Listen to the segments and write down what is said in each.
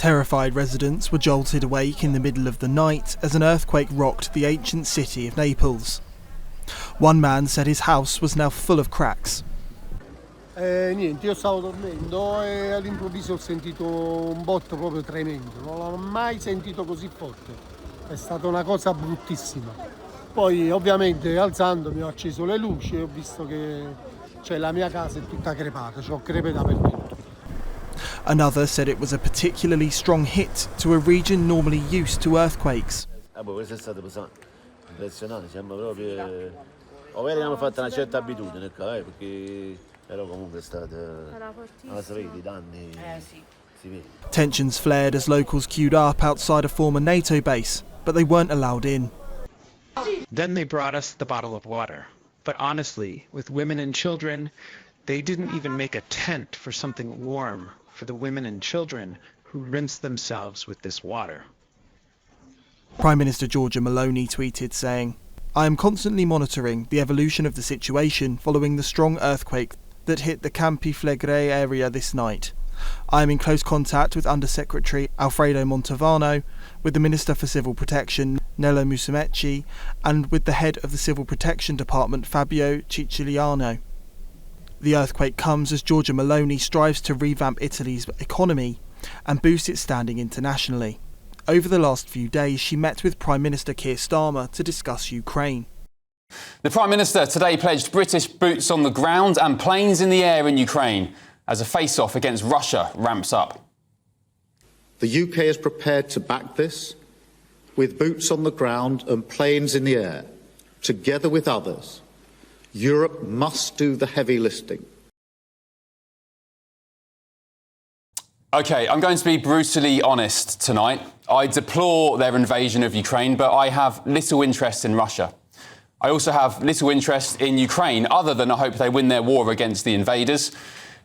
Terrified residents were jolted awake in the middle of the night as an earthquake rocked the ancient city of Naples. One man said his house was now full of cracks. Niente, io stavo dormendo e all'improvviso ho sentito un botto proprio tremendo, non l'ho mai sentito così forte, è stata una cosa bruttissima. Poi ovviamente alzandomi ho acceso le luci e ho visto che la mia casa è tutta crepata, c'ho crepe dappertutto. Another said it was a particularly strong hit to a region normally used to earthquakes. Questo è stato impressionante, siamo proprio... abbiamo fatto una certa abitudine, perché... Però comunque è stata una serie di danni. Si vede. Tensions flared as locals queued up outside a former NATO base, but they weren't allowed in. Then they brought us the bottle of water. But honestly, with women and children, they didn't even make a tent for something warm for the women and children who rinsed themselves with this water. Prime Minister Giorgia Meloni tweeted saying, "I am constantly monitoring the evolution of the situation following the strong earthquake that hit the Campi Flegrei area this night. I am in close contact with Undersecretary Alfredo Montalbano, with the Minister for Civil Protection Nello Musumeci, and with the head of the Civil Protection Department Fabio Ciciliano." The earthquake comes as Giorgia Meloni strives to revamp Italy's economy and boost its standing internationally. Over the last few days, she met with Prime Minister Keir Starmer to discuss Ukraine. The Prime Minister today pledged British boots on the ground and planes in the air in Ukraine as a face-off against Russia ramps up. The UK is prepared to back this with boots on the ground and planes in the air. Together with others, Europe must do the heavy lifting. OK, I'm going to be brutally honest tonight. I deplore their invasion of Ukraine, but I have little interest in Russia. I also have little interest in Ukraine, other than I hope they win their war against the invaders.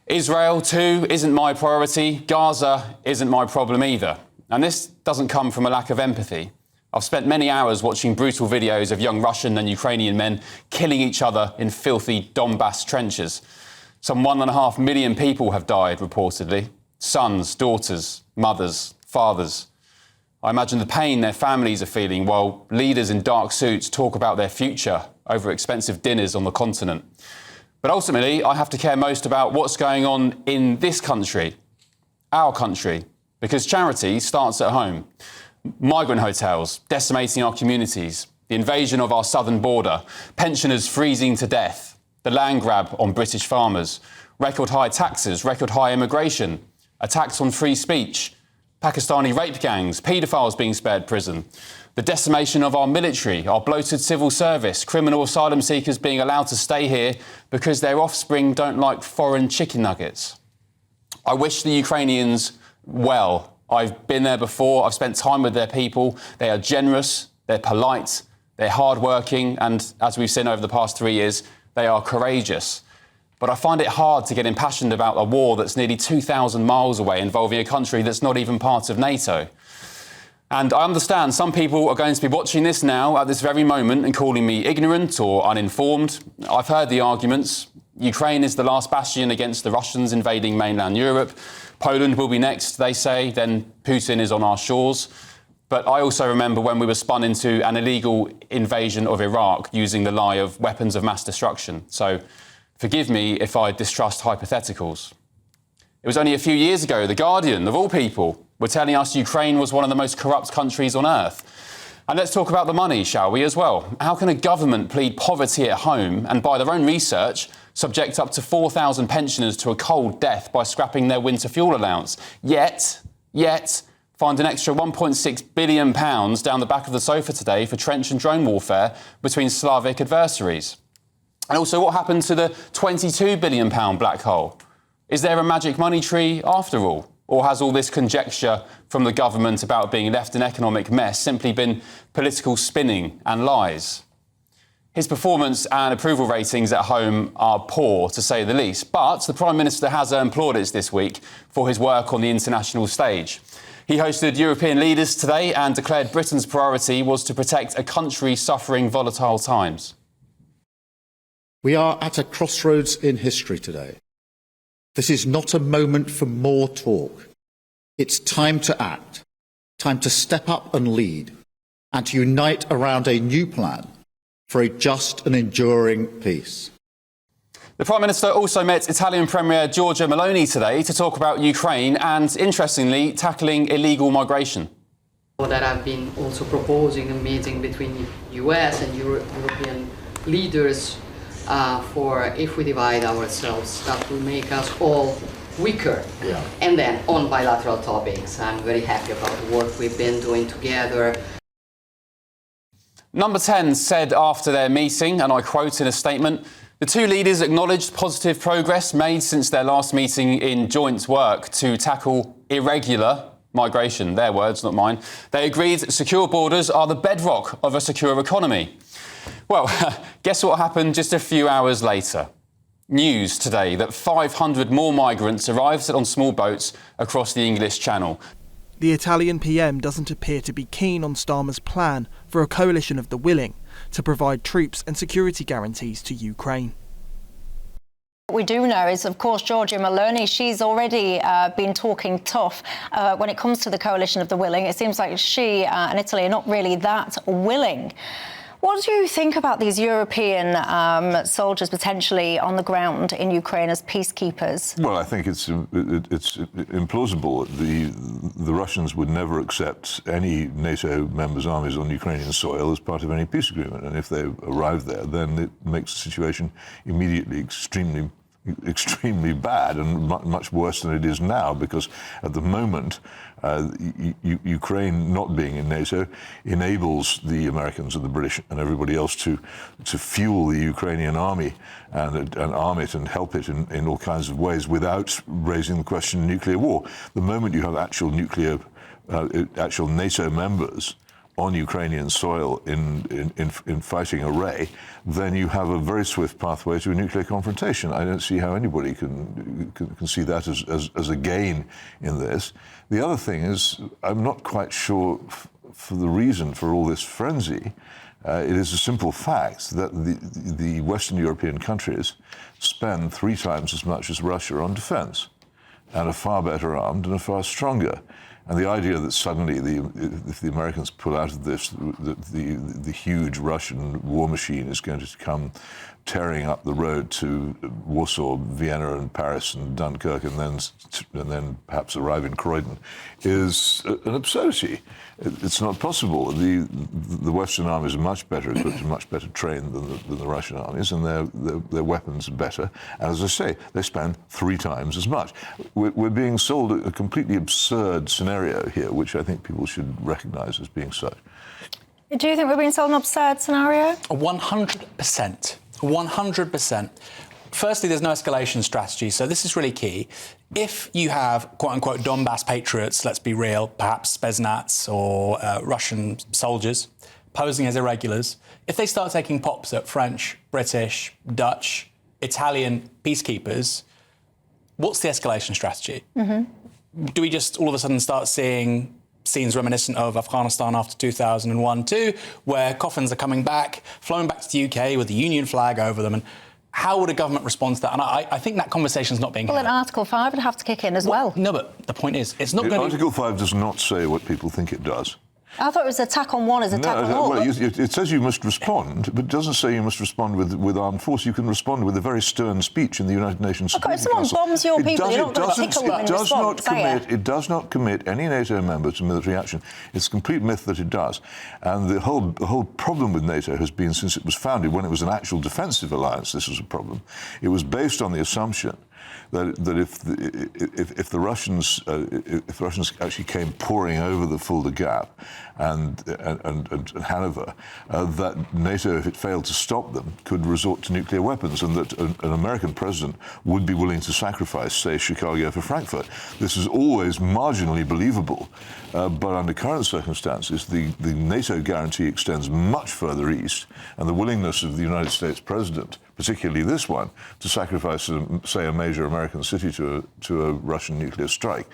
Israel, too, isn't my priority. Gaza isn't my problem either. And this doesn't come from a lack of empathy. I've spent many hours watching brutal videos of young Russian and Ukrainian men killing each other in filthy Donbass trenches. Some 1.5 million people have died, reportedly. Sons, daughters, mothers, fathers. I imagine the pain their families are feeling while leaders in dark suits talk about their future over expensive dinners on the continent. But ultimately, I have to care most about what's going on in this country, our country, because charity starts at home. Migrant hotels decimating our communities, the invasion of our southern border, pensioners freezing to death, the land grab on British farmers, record high taxes, record high immigration, attacks on free speech, Pakistani rape gangs, paedophiles being spared prison, the decimation of our military, our bloated civil service, criminal asylum seekers being allowed to stay here because their offspring don't like foreign chicken nuggets. I wish the Ukrainians well. I've been there before. I've spent time with their people. They are generous, they're polite, they're hardworking, and as we've seen over the past 3 years, they are courageous. But I find it hard to get impassioned about a war that's nearly 2,000 miles away, involving a country that's not even part of NATO. And I understand some people are going to be watching this now at this very moment and calling me ignorant or uninformed. I've heard the arguments. Ukraine is the last bastion against the Russians invading mainland Europe. Poland will be next, they say, then Putin is on our shores. But I also remember when we were spun into an illegal invasion of Iraq using the lie of weapons of mass destruction. So forgive me if I distrust hypotheticals. It was only a few years ago, The Guardian, of all people, were telling us Ukraine was one of the most corrupt countries on earth. And let's talk about the money, shall we, as well? How can a government plead poverty at home and, by their own research, subject up to 4,000 pensioners to a cold death by scrapping their winter fuel allowance, yet find an extra £1.6 billion down the back of the sofa today for trench and drone warfare between Slavic adversaries? And also, what happened to the £22 billion black hole? Is there a magic money tree after all? Or has all this conjecture from the government about being left in economic mess simply been political spinning and lies? His performance and approval ratings at home are poor, to say the least, but the Prime Minister has earned plaudits this week for his work on the international stage. He hosted European leaders today and declared Britain's priority was to protect a country suffering volatile times. We are at a crossroads in history today. This is not a moment for more talk. It's time to act, time to step up and lead, and to unite around a new plan for a just and enduring peace. The Prime Minister also met Italian Premier Giorgia Meloni today to talk about Ukraine and, interestingly, tackling illegal migration. That I've been also proposing a meeting between US and European leaders for if we divide ourselves, that will make us all weaker. Yeah. And then on bilateral topics, I'm very happy about the work we've been doing together. Number 10 said after their meeting, and I quote in a statement, the two leaders acknowledged positive progress made since their last meeting in joint work to tackle irregular migration. Their words, not mine. They agreed secure borders are the bedrock of a secure economy. Well, guess what happened just a few hours later? News today that 500 more migrants arrived on small boats across the English Channel. The Italian PM doesn't appear to be keen on Starmer's plan for a coalition of the willing to provide troops and security guarantees to Ukraine. What we do know is, of course, Giorgia Meloni, she's already been talking tough when it comes to the coalition of the willing. It seems like she and Italy are not really that willing. What do you think about these European soldiers potentially on the ground in Ukraine as peacekeepers? Well, I think it's implausible. The Russians would never accept any NATO members' armies on Ukrainian soil as part of any peace agreement. And if they arrive there, then it makes the situation immediately extremely bad and much worse than it is now, because at the moment Ukraine not being in NATO enables the Americans and the British and everybody else to fuel the Ukrainian army and arm it and help it in all kinds of ways without raising the question of nuclear war. The moment you have actual NATO members on Ukrainian soil in fighting array, then you have a very swift pathway to a nuclear confrontation. I don't see how anybody can see that as a gain in this. The other thing is, I'm not quite sure for the reason for all this frenzy. It is a simple fact that the Western European countries spend 3 times as much as Russia on defense, and are far better armed and are far stronger. And the idea that suddenly, if the Americans pull out of this, the huge Russian war machine is going to come tearing up the road to Warsaw, Vienna, and Paris, and Dunkirk, and then perhaps arrive in Croydon, is an absurdity. It's not possible. The Western armies are much better equipped and much better trained than the Russian armies, and their weapons are better. And as I say, they spend 3 times as much. We're being sold a completely absurd scenario here, which I think people should recognise as being such. Do you think we're being sold an absurd scenario? 100%. 100%. Firstly, there's no escalation strategy, so this is really key. If you have, quote-unquote, Donbass patriots, let's be real, perhaps Spetsnaz or Russian soldiers, posing as irregulars, if they start taking pops at French, British, Dutch, Italian peacekeepers, what's the escalation strategy? Mm-hmm. Do we just all of a sudden start seeing scenes reminiscent of Afghanistan after 2001-2, where coffins are coming back, flown back to the UK with the Union flag over them? And how would a government respond to that? And I think that conversation's not being had. Well, then Article 5 would have to kick in as well. No, but the point is, it's not going to... Article 5 does not say what people think it does. I thought it was attack on one as attack on all. Well, it says you must respond, but it doesn't say you must respond with armed force. You can respond with a very stern speech in the United Nations Security Council. If someone bombs your people, you're not going to tickle them in response, It does not commit any NATO member to military action. It's a complete myth that it does. And the whole problem with NATO has been, since it was founded, when it was an actual defensive alliance, this was a problem. It was based on the assumption that if the Russians actually came pouring over the Fulda Gap and Hanover, that NATO, if it failed to stop them, could resort to nuclear weapons, and that an American president would be willing to sacrifice, say, Chicago for Frankfurt. This is always marginally believable, but under current circumstances, the NATO guarantee extends much further east, and the willingness of the United States president, particularly this one, to sacrifice, say, a major American city to a Russian nuclear strike,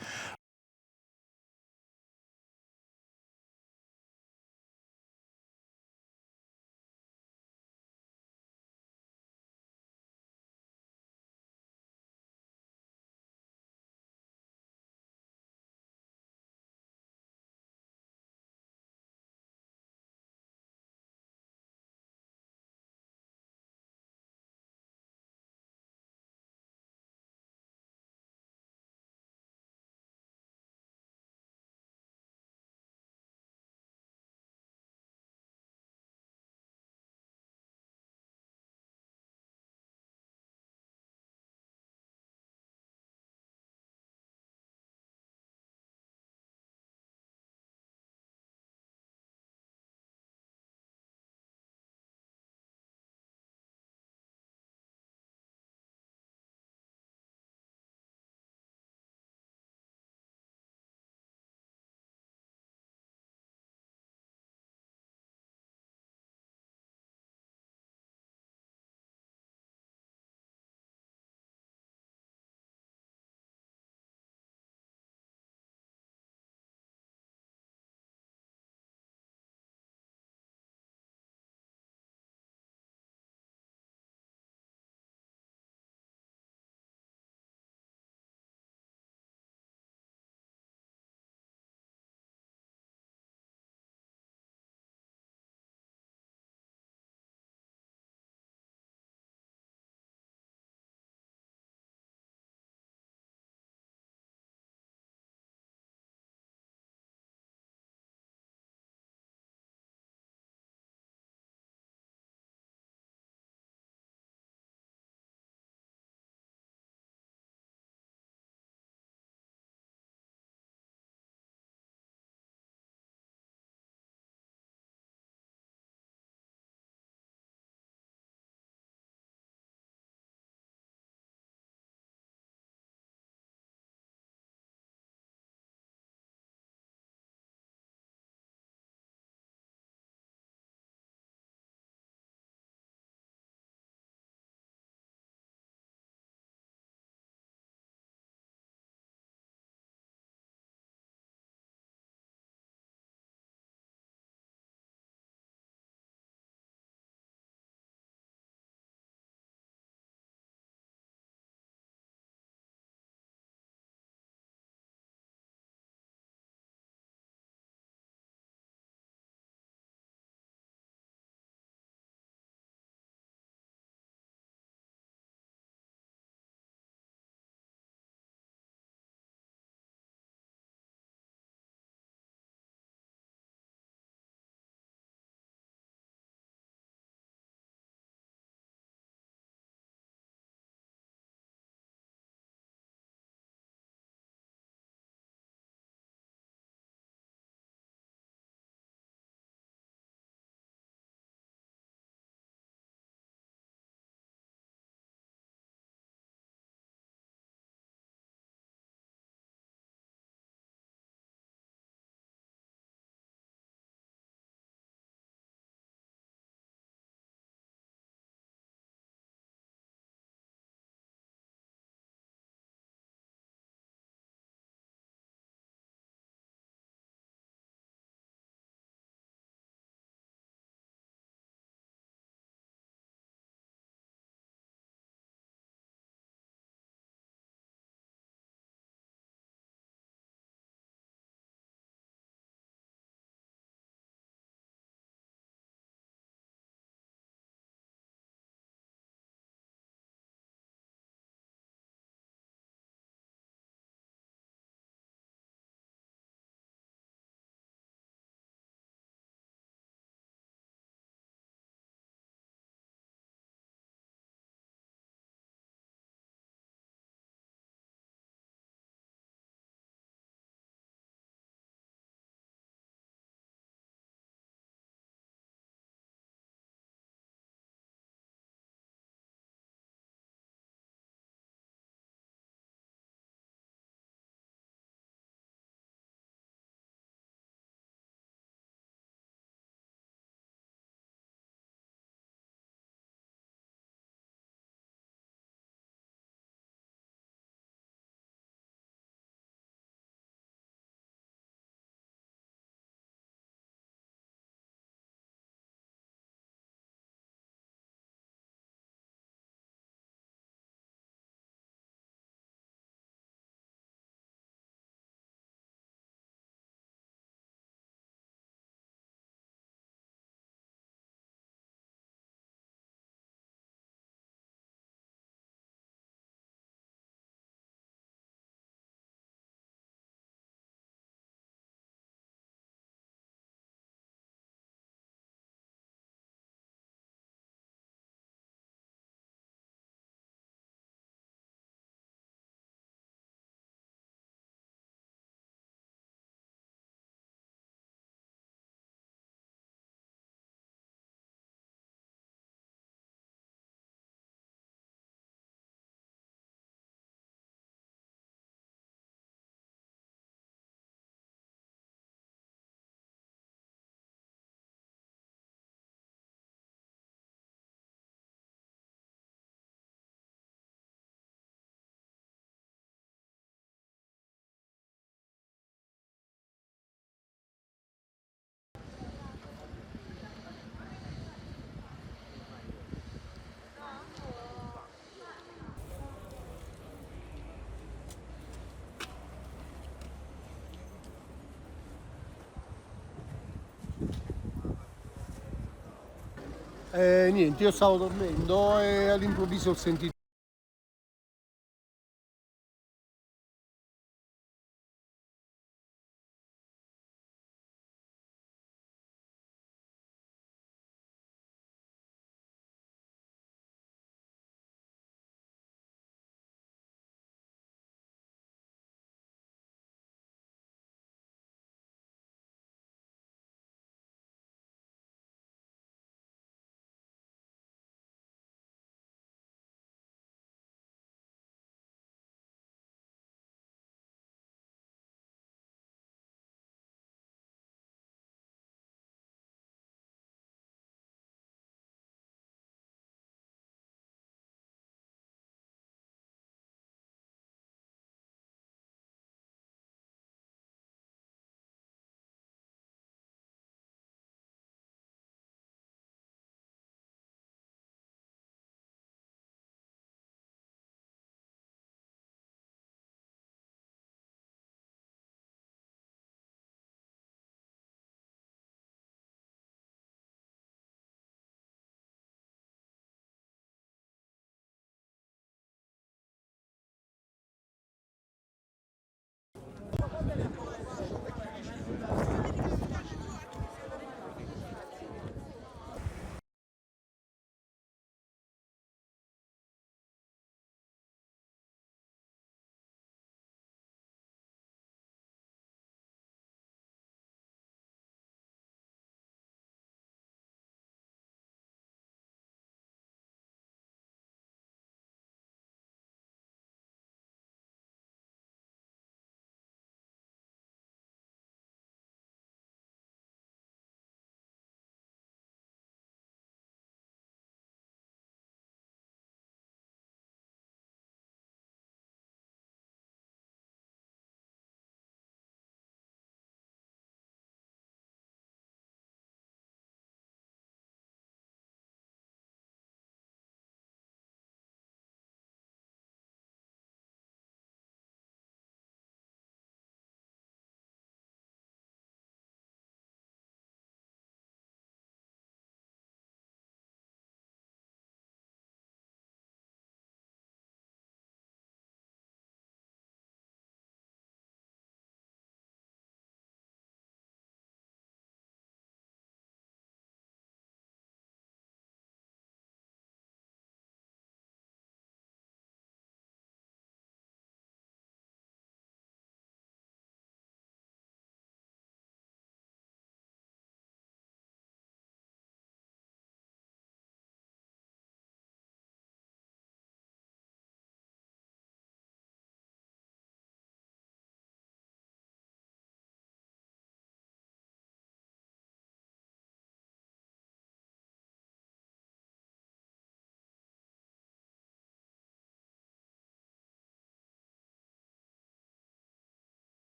Niente, io stavo dormendo e all'improvviso ho sentito